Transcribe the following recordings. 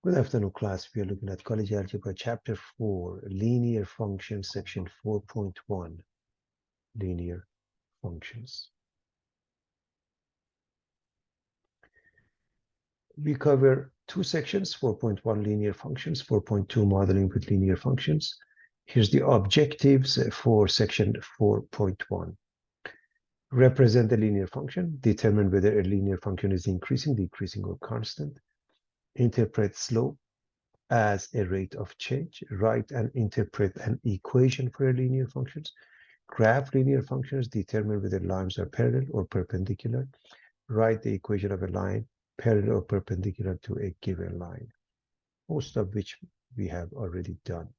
Good afternoon, class. We are looking at College Algebra, Chapter 4, Linear Functions, Section 4.1, Linear Functions. We cover two sections, 4.1, Linear Functions, 4.2, Modeling with Linear Functions. Here's the objectives for Section 4.1. Represent a linear function. Determine whether a linear function is increasing, decreasing, or constant. Interpret slope as a rate of change. Write and interpret an equation for a linear functions. Graph linear functions. Determine whether lines are parallel or perpendicular. Write the equation of a line parallel or perpendicular to a given line, most of which we have already done.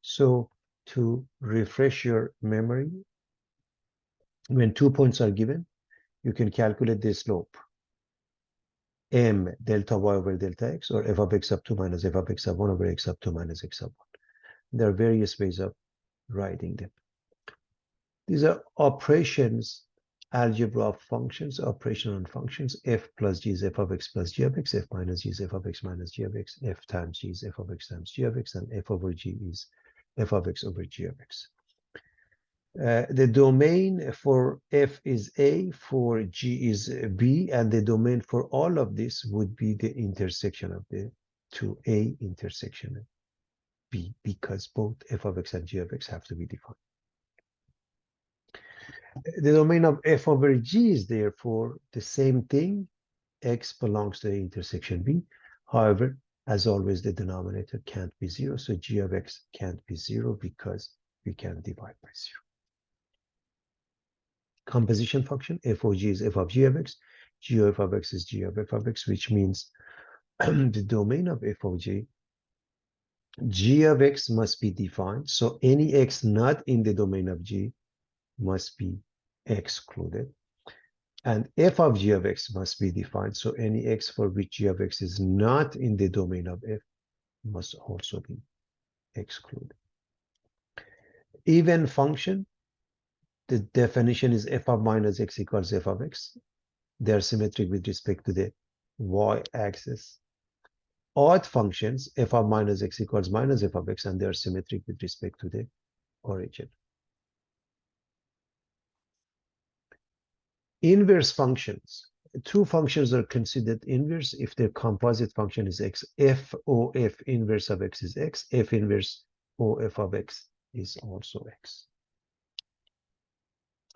So to refresh your memory, when 2 points are given, you can calculate the slope m delta y over delta x, or f of x up 2 minus f of x up 1 over x up 2 minus x up 1. There are various ways of writing them. These are operations, algebra of functions, operation on functions. F plus g is f of x plus g of x, f minus g is f of x minus g of x, f times g is f of x times g of x, and f over g is f of x over g of x. The domain for f is A, for g is B, and the domain for all of this would be the intersection of the two, A intersection B, because both f of x and g of x have to be defined. The domain of f over g is therefore the same thing. X belongs to the intersection B. However, as always, the denominator can't be 0, so g of x can't be 0 because we can divide by 0. Composition function, f of g is f of g of x, g of f of x is g of f of x, which means the domain of f of g of x must be defined. So any x not in the domain of g must be excluded. And f of g of x must be defined. So any x for which g of x is not in the domain of f must also be excluded. Even function, the definition is f of minus x equals f of x. They are symmetric with respect to the y-axis. Odd functions, f of minus x equals minus f of x, and they are symmetric with respect to the origin. Inverse functions. Two functions are considered inverse if their composite function is x. F O f inverse of x is x. F inverse O f of x is also x.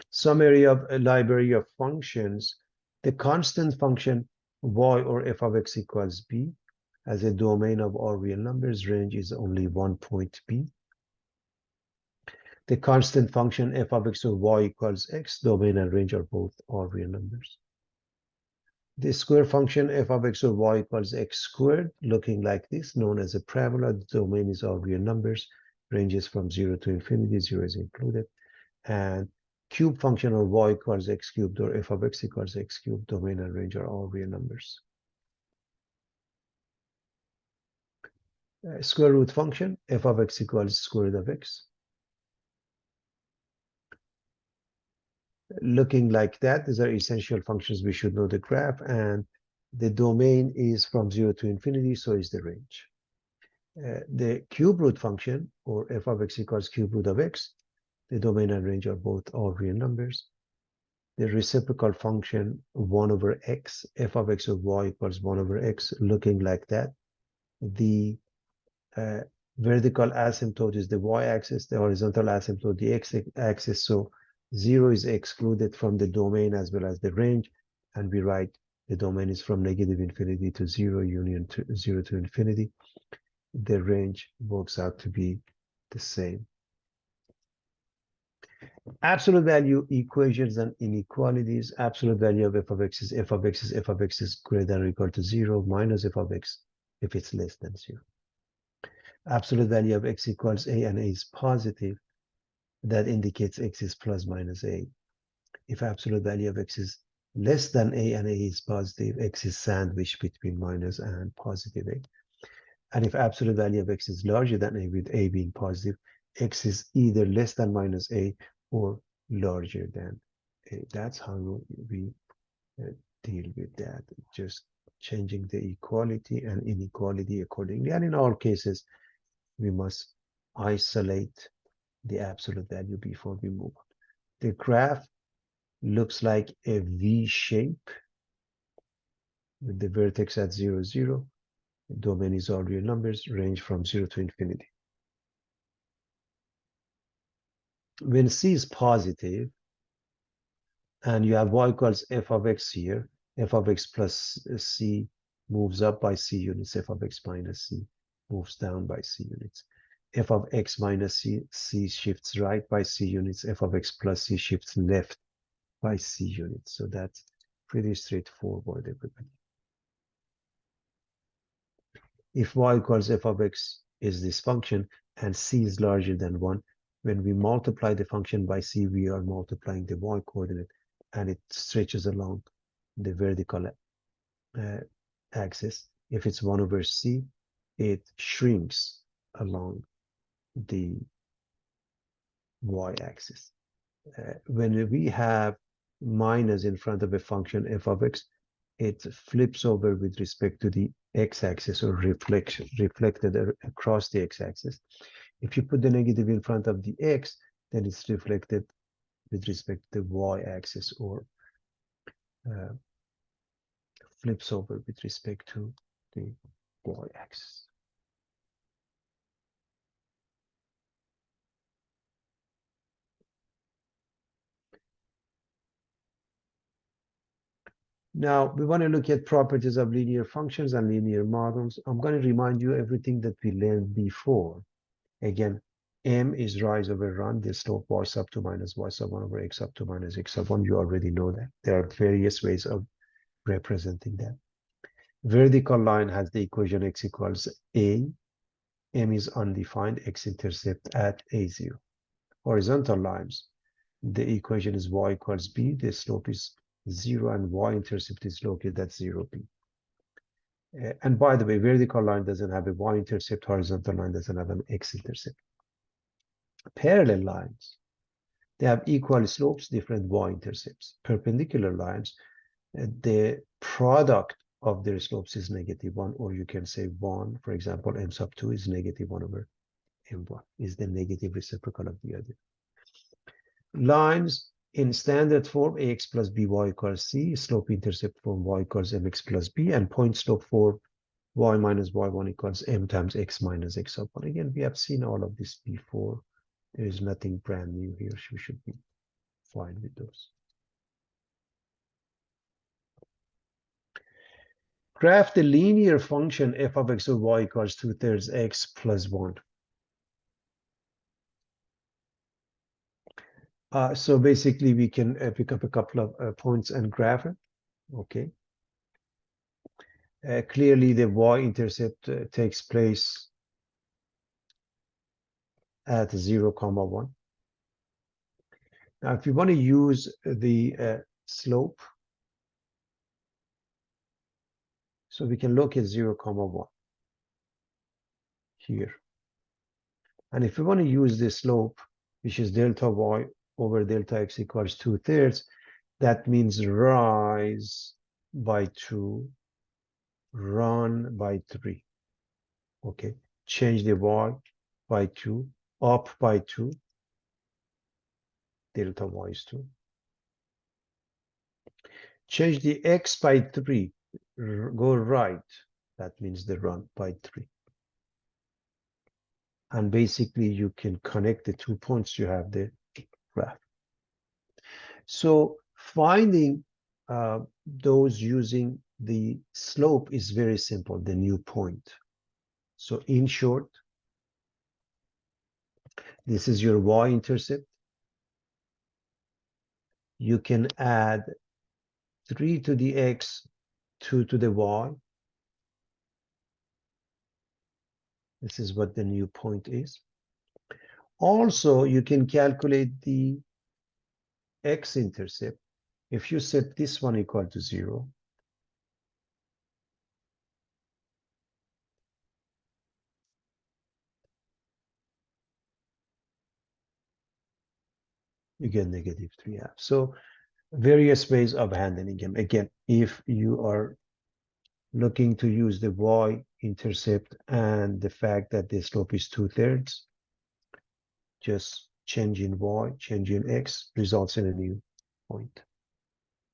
Summary of a library of functions. The constant function y or f of x equals b as a domain of all real numbers. Range is only 1 point b. The constant function f of x or y equals x. Domain and range are both all real numbers. The square function f of x or y equals x squared, looking like this, known as a parabola. The domain is all real numbers. Ranges from 0 to infinity. 0 is included. And cube function or y equals x cubed or f of x equals x cubed. Domain and range are all real numbers. Square root function, f of x equals square root of x. Looking like that, these are essential functions. We should know the graph, and the domain is from 0 to infinity, so is the range. The cube root function, or f of x equals cube root of x, the domain and range are both all real numbers. The reciprocal function 1 over x, f of x or y equals 1 over x, looking like that. The vertical asymptote is the y-axis, the horizontal asymptote the x-axis, so 0 is excluded from the domain as well as the range, and we write the domain is from negative infinity to 0, union to 0 to infinity. The range works out to be the same. Absolute value equations and inequalities. Absolute value of f of x is f of x is f of x is greater than or equal to 0 minus f of x if it's less than 0. Absolute value of x equals a and a is positive. That indicates x is plus minus a. If absolute value of x is less than a and a is positive, x is sandwiched between minus and positive a. And if absolute value of x is larger than a, with a being positive, x is either less than minus a or larger than a. That's how we deal with that. Just changing the equality and inequality accordingly. And in all cases, we must isolate the absolute value before we move on. The graph looks like a V shape with the vertex at 0, 0. The domain is all real numbers, range from 0 to infinity. When C is positive, and you have y equals f of x here, f of x plus c moves up by c units, f of x minus c moves down by c units. F of x minus c shifts right by c units, f of x plus c shifts left by c units. So that's pretty straightforward, everybody. If y equals f of x is this function and c is larger than 1, when we multiply the function by c, we are multiplying the y coordinate, and it stretches along the vertical axis. If it's 1 over c, it shrinks along the y-axis. When we have minus in front of a function f of x, it flips over with respect to the x-axis, or reflected across the x-axis. If you put the negative in front of the x, then it's reflected with respect to the y-axis, or flips over with respect to the y-axis. Now, we want to look at properties of linear functions and linear models. I'm going to remind you everything that we learned before. Again, m is rise over run, the slope y sub 2 minus y sub 1 over x sub 2 minus x sub 1. You already know that. There are various ways of representing that. Vertical line has the equation x equals a. M is undefined, x-intercept at a0. Horizontal lines, the equation is y equals b. The slope is 0 and y-intercept is located at 0b. And by the way, vertical line doesn't have a y-intercept, horizontal line doesn't have an x-intercept. Parallel lines, they have equal slopes, different y-intercepts. Perpendicular lines, the product of their slopes is -1, or you can say 1. For example, m sub 2 is -1 over m1, is the negative reciprocal of the other. Lines in standard form, ax plus by equals c, slope intercept form y equals mx plus b, and point slope for y minus y1 equals m times x minus x sub 1. Again, we have seen all of this before. There is nothing brand new here. You should be fine with those. Graph the linear function f of x of y equals 2/3 x plus 1. So basically, we can pick up a couple of points and graph it. Okay. Clearly, the y-intercept takes place at 0, 1. Now, if you want to use the slope, so we can look at 0, 1 here. And if we want to use the slope, which is delta y over delta x equals 2/3, that means rise by 2, run by 3. Okay, change the y by 2, up by 2, delta y is 2. Change the x by 3, go right, that means the run by 3. And basically, you can connect the 2 points, you have the graph. So finding those using the slope is very simple, the new point. So in short, this is your y-intercept. You can add 3 to the x, 2 to the y. This is what the new point is. Also, you can calculate the x-intercept. If you set this one equal to 0, you get -3/2. So various ways of handling them. Again, if you are looking to use the y-intercept and the fact that the slope is 2/3, just change in y, change in x results in a new point.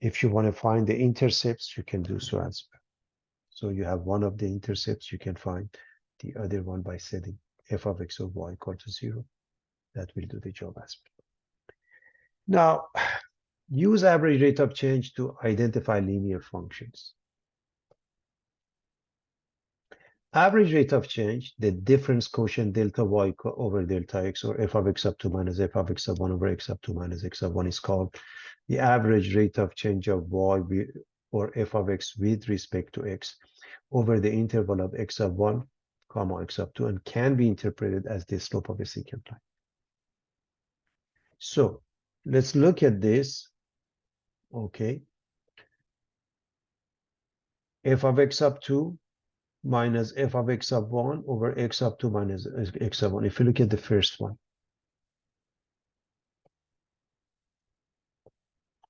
If you want to find the intercepts, you can do so as well. So you have one of the intercepts, you can find the other one by setting f of x of y equal to 0. That will do the job as well. Now, use average rate of change to identify linear functions. Average rate of change, the difference quotient delta y over delta x, or f of x up 2 minus f of x sub 1 over x up 2 minus x sub 1 is called the average rate of change of y or f of x with respect to x over the interval of x sub 1 comma x sub 2, and can be interpreted as the slope of a secant line. So let's look at this. Okay, f of x sub 2 minus f of x sub 1 over x sub 2 minus x sub 1. If you look at the first one,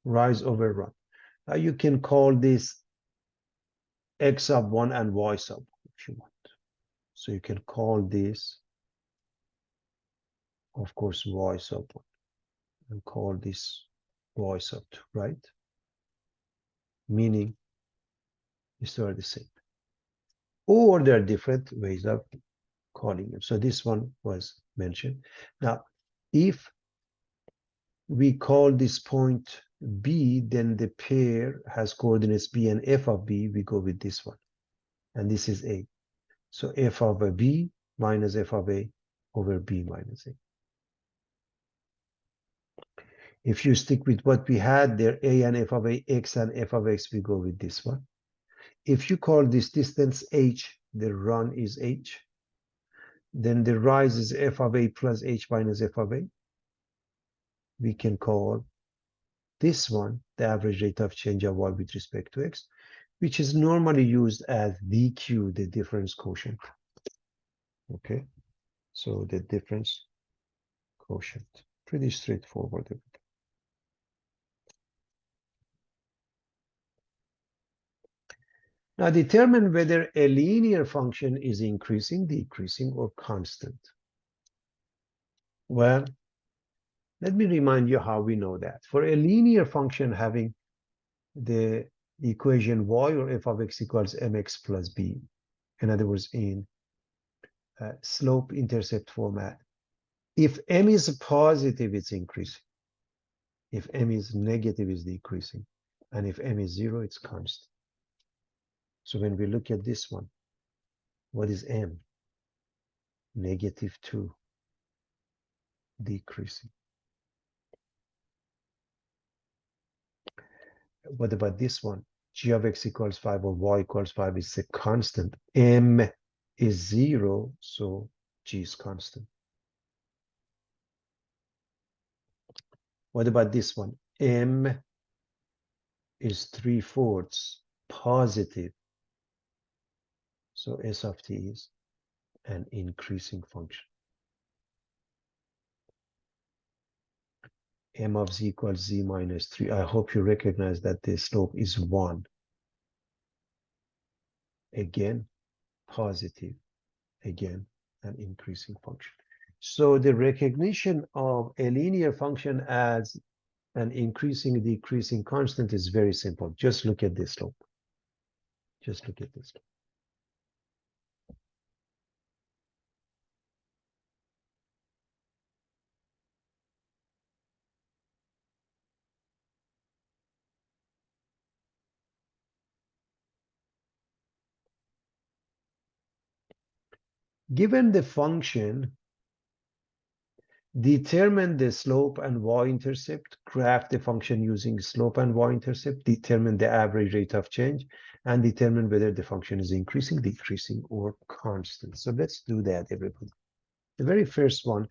rise over run. Now you can call this x sub 1 and y sub 1 if you want. So you can call this, of course, y sub 1, and call this y sub 2, right? Meaning these two are the same. Or there are different ways of calling them. So this one was mentioned. Now, if we call this point B, then the pair has coordinates B and f of B, we go with this one. And this is A. So f of a B minus f of A over B minus A. If you stick with what we had there, A and f of A, x and f of x, we go with this one. If you call this distance h, the run is h, then the rise is f of A plus h minus f of A. We can call this one the average rate of change of y with respect to x, which is normally used as dq, the difference quotient. Okay, so the difference quotient, pretty straightforward. Now determine whether a linear function is increasing, decreasing, or constant. Well, let me remind you how we know that. For a linear function having the equation y or f of x equals mx plus b, in other words, in slope-intercept format, if m is positive, it's increasing. If m is negative, it's decreasing. And if m is 0, it's constant. So when we look at this one, what is m? -2, decreasing. What about this one? G of x equals 5 or y equals 5 is a constant. M is 0, so G is constant. What about this one? M is 3/4 positive, so S of t is an increasing function. M of z equals z minus 3. I hope you recognize that the slope is 1. Again, positive. Again, an increasing function. So the recognition of a linear function as an increasing, decreasing constant is very simple. Just look at this slope. Just look at this slope. Given the function, determine the slope and y-intercept, graph the function using slope and y-intercept, determine the average rate of change, and determine whether the function is increasing, decreasing, or constant. So let's do that, everybody. The very first one,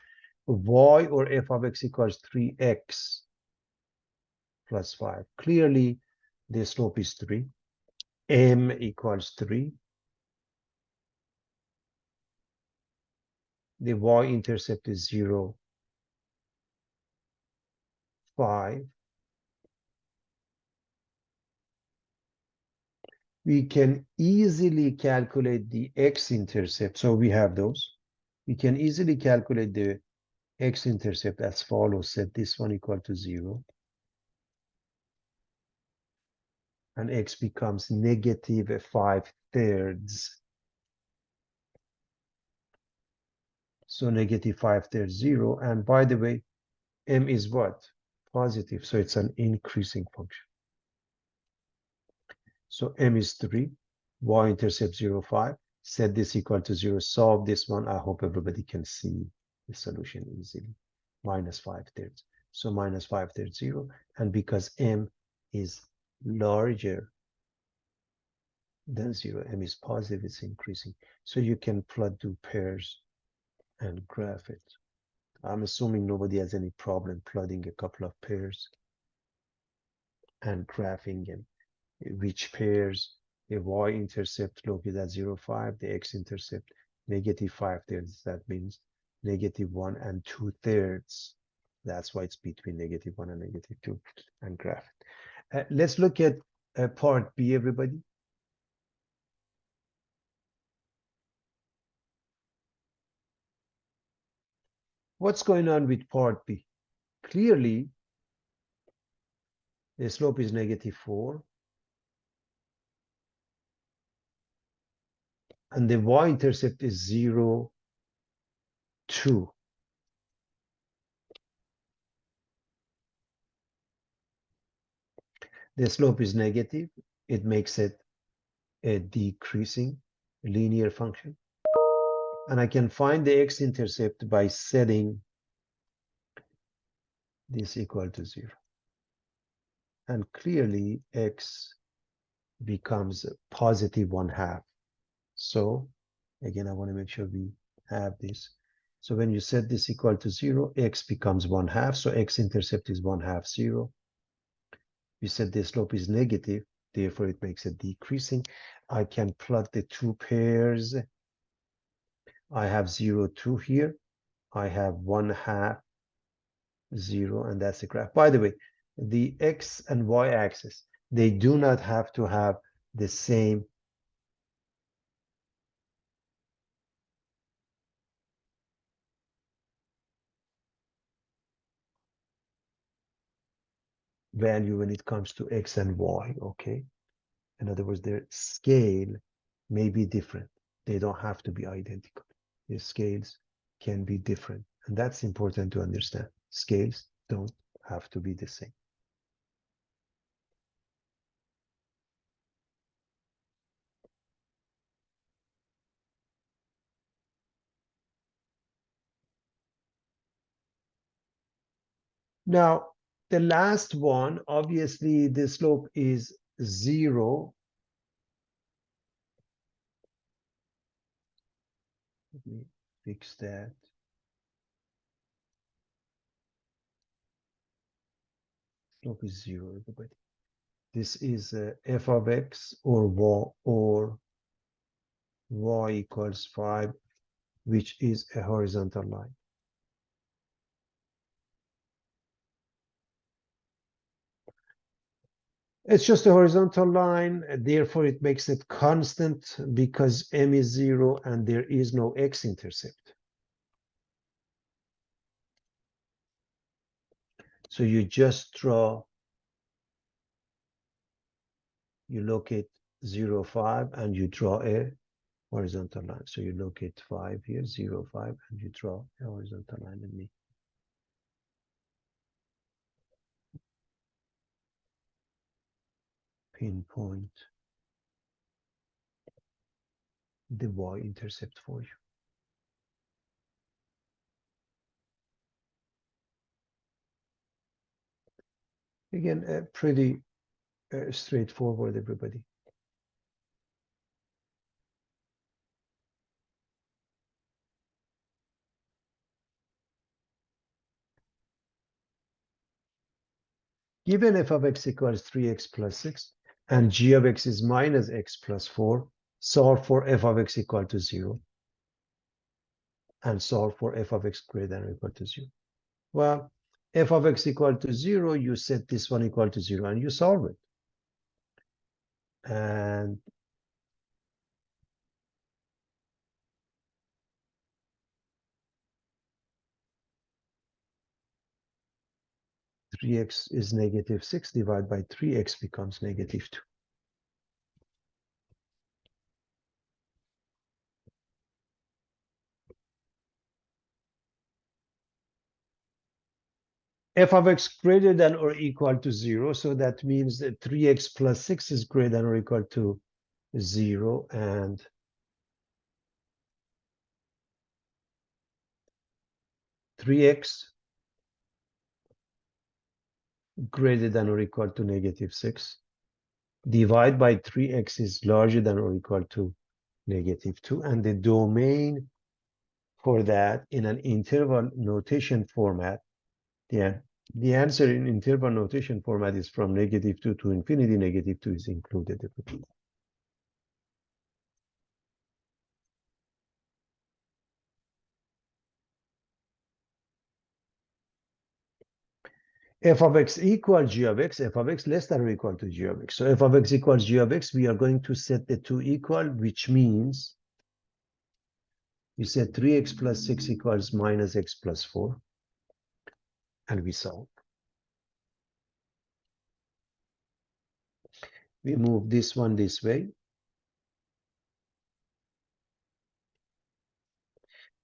y or f of x equals 3x plus 5. Clearly, the slope is 3. M equals 3. The y-intercept is 0, 5. we can easily calculate the x-intercept. So we have those. We can easily calculate the x-intercept as follows. Set this one equal to 0. And x becomes negative 5/3. So negative 5/3, 0. And by the way, m is what? Positive. So it's an increasing function. So m is 3. Y-intercept 0, 5. Set this equal to 0. Solve this one. I hope everybody can see the solution easily. Minus 5/3. So minus 5/3, 0. And because m is larger than 0, m is positive, it's increasing. So you can plot two pairs and graph it. I'm assuming nobody has any problem plotting a couple of pairs and graphing them. Which pairs? The y-intercept located at 0, 5, the x-intercept negative 5/3. That means negative 1 and 2/3. That's why it's between negative 1 and negative 2, and graph it. Let's look at part B, everybody. What's going on with part B? Clearly, the slope is negative 4. And the y-intercept is 0, 2. The slope is negative. It makes it a decreasing linear function. And I can find the x-intercept by setting this equal to 0. And clearly, x becomes positive 1/2. So, again, I want to make sure we have this. So when you set this equal to 0, x becomes 1/2. So x-intercept is 1/2, 0. We said the slope is negative, therefore it makes it decreasing. I can plot the two pairs. I have 0, 2 here. I have 1/2, 0, and that's the graph. By the way, the x and y axis, they do not have to have the same value when it comes to x and y, okay? In other words, their scale may be different. They don't have to be identical. The scales can be different. And that's important to understand. Scales don't have to be the same. Now, the last one, obviously, the slope is 0. Let me fix that. Slope is 0, everybody. This is f of x or y equals 5, which is a horizontal line. It's just a horizontal line, therefore it makes it constant because m is 0 and there is no x-intercept. So you just draw, you locate 0, 5, and you draw a horizontal line. So you locate 5 here, 0, 5, and you draw a horizontal line. Let me pinpoint the y-intercept for you. Again, pretty straightforward, everybody. Given f of x equals 3x plus 6 and g of x is minus x plus 4, solve for f of x equal to 0 and solve for f of x greater than or equal to 0. Well, f of x equal to 0, you set this one equal to 0 and you solve it. And 3x is negative 6 divided by 3x becomes negative 2. F of x greater than or equal to 0. So that means that 3x plus 6 is greater than or equal to 0. And three x greater than or equal to negative 6. Divide by 3x is larger than or equal to negative 2. And the domain for that in an interval notation format, the answer in interval notation format is from negative 2 to infinity. Negative 2 is included. F of x equals g of x, f of x less than or equal to g of x. So f of x equals g of x, we are going to set the two equal, which means we set 3x plus 6 equals minus x plus 4, and we solve. We move this one this way,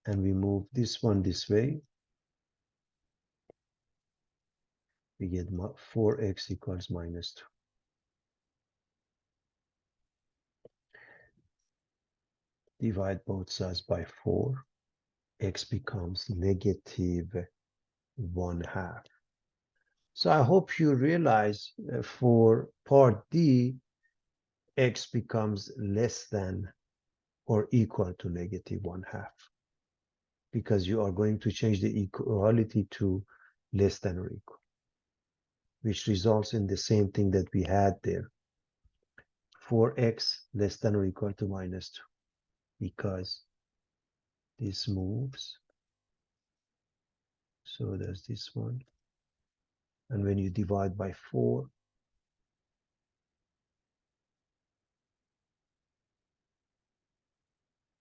and we move this one this way. We get 4x equals minus 2. Divide both sides by 4. X becomes negative 1/2. So I hope you realize for part D, x becomes less than or equal to negative 1/2, because you are going to change the equality to less than or equal, which results in the same thing that we had there. 4x less than or equal to minus 2, because this moves. So there's this one. And when you divide by 4,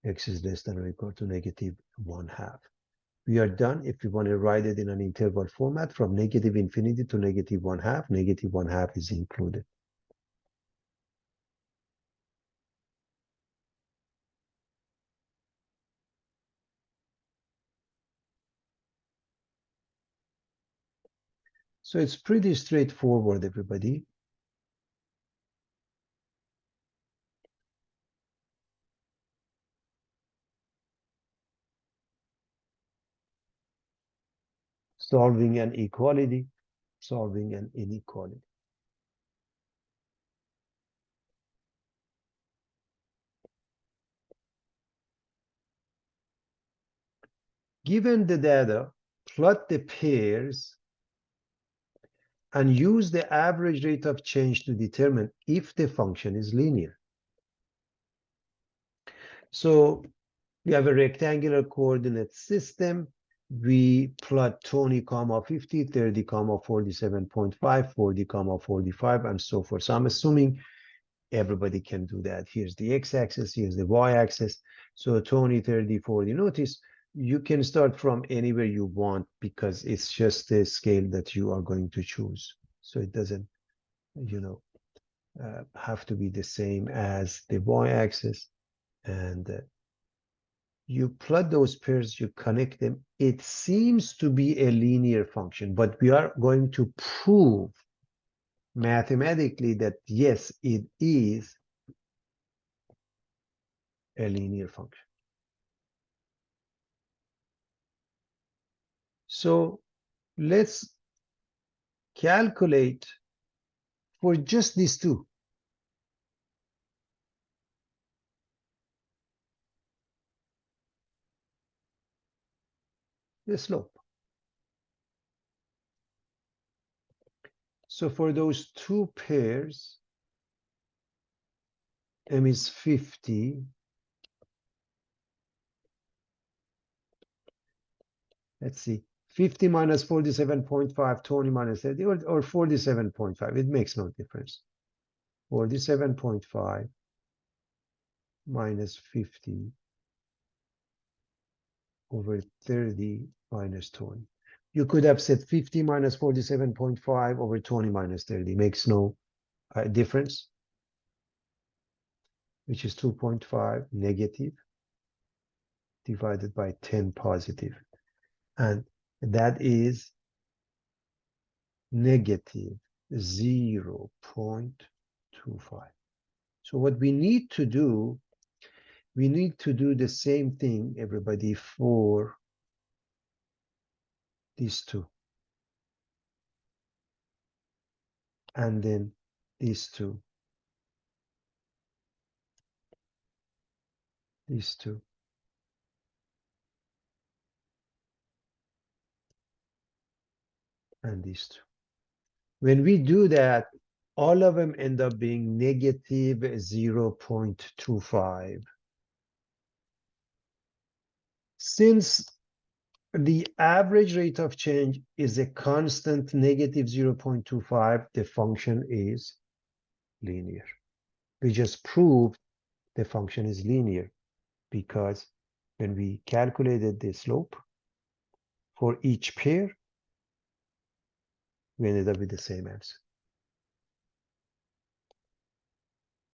x is less than or equal to negative 1/2. We are done. If you want to write it in an interval format from negative infinity to negative 1/2, negative 1/2 is included. So it's pretty straightforward, everybody. Solving an equality, solving an inequality. Given the data, plot the pairs and use the average rate of change to determine if the function is linear. So we have a rectangular coordinate system. We plot 20, 50, 30, 47.5, 40, 45, and so forth. So I'm assuming everybody can do that. Here's the x-axis, here's the y-axis. So 20, 30, 40. Notice you can start from anywhere you want because it's just the scale that you are going to choose. So it doesn't, have to be the same as the y-axis. And you plot those pairs, you connect them. It seems to be a linear function, but we are going to prove mathematically that yes, it is a linear function. So let's calculate for just these two. The slope. So for those two pairs, m is 50. Let's see. 50 minus 47.5, 20 minus 30, or 47.5. It makes no difference. 47.5 minus 50 over 30 minus 20. You could have said 50 minus 47.5 over 20 minus 30. Makes no difference, which is 2.5 negative divided by 10 positive. And that is negative 0.25. So what we need to do, we need to do the same thing, everybody, for these two. And then these two. These two. And these two. When we do that, all of them end up being negative 0.25. Since the average rate of change is a constant negative 0.25, the function is linear. We just proved the function is linear because when we calculated the slope for each pair, we ended up with the same answer.